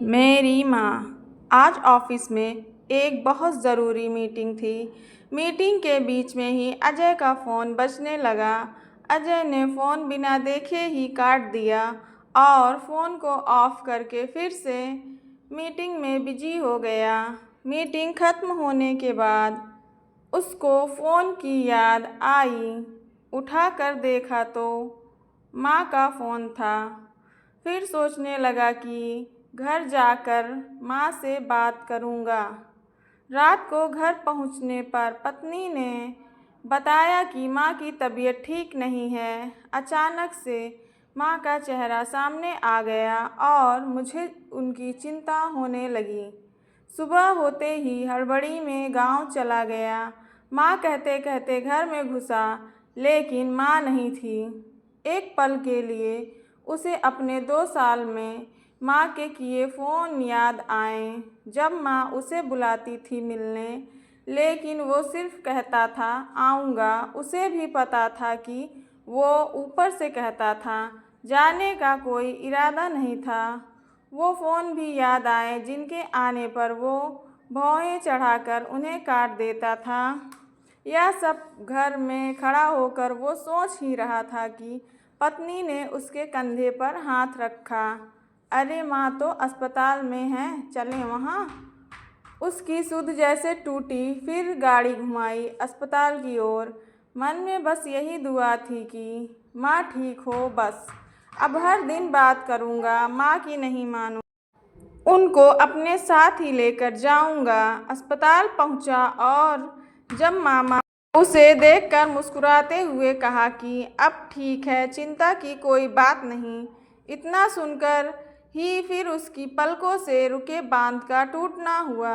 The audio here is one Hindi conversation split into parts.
मेरी माँ। आज ऑफिस में एक बहुत ज़रूरी मीटिंग थी। मीटिंग के बीच में ही अजय का फ़ोन बजने लगा। अजय ने फ़ोन बिना देखे ही काट दिया और फ़ोन को ऑफ करके फिर से मीटिंग में बिजी हो गया। मीटिंग ख़त्म होने के बाद उसको फ़ोन की याद आई। उठाकर देखा तो माँ का फ़ोन था। फिर सोचने लगा कि घर जाकर माँ से बात करूँगा। रात को घर पहुँचने पर पत्नी ने बताया कि माँ की तबीयत ठीक नहीं है। अचानक से माँ का चेहरा सामने आ गया और मुझे उनकी चिंता होने लगी। सुबह होते ही हड़बड़ी में गांव चला गया। माँ कहते कहते घर में घुसा, लेकिन माँ नहीं थी। एक पल के लिए उसे अपने 2 साल में माँ के किए फ़ोन याद आए, जब माँ उसे बुलाती थी मिलने, लेकिन वो सिर्फ कहता था आऊँगा। उसे भी पता था कि वो ऊपर से कहता था, जाने का कोई इरादा नहीं था। वो फ़ोन भी याद आए जिनके आने पर वो भौहें चढ़ाकर उन्हें काट देता था। यह सब घर में खड़ा होकर वो सोच ही रहा था कि पत्नी ने उसके कंधे पर हाथ रखा। अरे माँ तो अस्पताल में हैं, चलें वहाँ। उसकी सुध जैसे टूटी। फिर गाड़ी घुमाई अस्पताल की ओर। मन में बस यही दुआ थी कि माँ ठीक हो बस। अब हर दिन बात करूँगा, माँ की नहीं मानूँ। उनको अपने साथ ही लेकर जाऊँगा। अस्पताल पहुँचा और जब मामा उसे देखकर मुस्कुराते हुए कहा कि अब ठीक है, चिंता की कोई बात नहीं। इतना सुनकर ही फिर उसकी पलकों से रुके बांध का टूटना हुआ।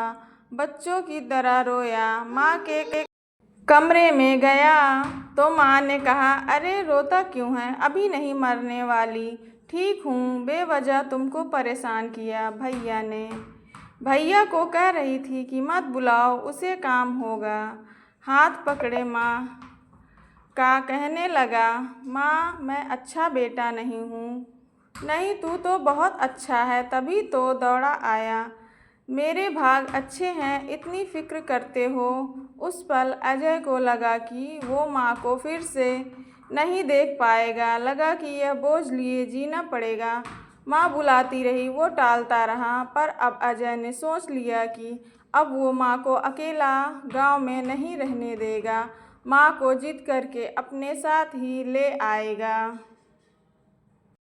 बच्चों की तरह रोया। माँ के कमरे में गया तो माँ ने कहा, अरे रोता क्यों है? अभी नहीं मरने वाली, ठीक हूँ। बेवजह तुमको परेशान किया भैया ने। भैया को कह रही थी कि मत बुलाओ, उसे काम होगा। हाथ पकड़े माँ का कहने लगा, माँ मैं अच्छा बेटा नहीं हूँ। नहीं, तू तो बहुत अच्छा है, तभी तो दौड़ा आया। मेरे भाग अच्छे हैं, इतनी फिक्र करते हो। उस पल अजय को लगा कि वो माँ को फिर से नहीं देख पाएगा। लगा कि यह बोझ लिए जीना पड़ेगा। माँ बुलाती रही, वो टालता रहा, पर अब अजय ने सोच लिया कि अब वो माँ को अकेला गांव में नहीं रहने देगा। माँ को जिद करके अपने साथ ही ले आएगा।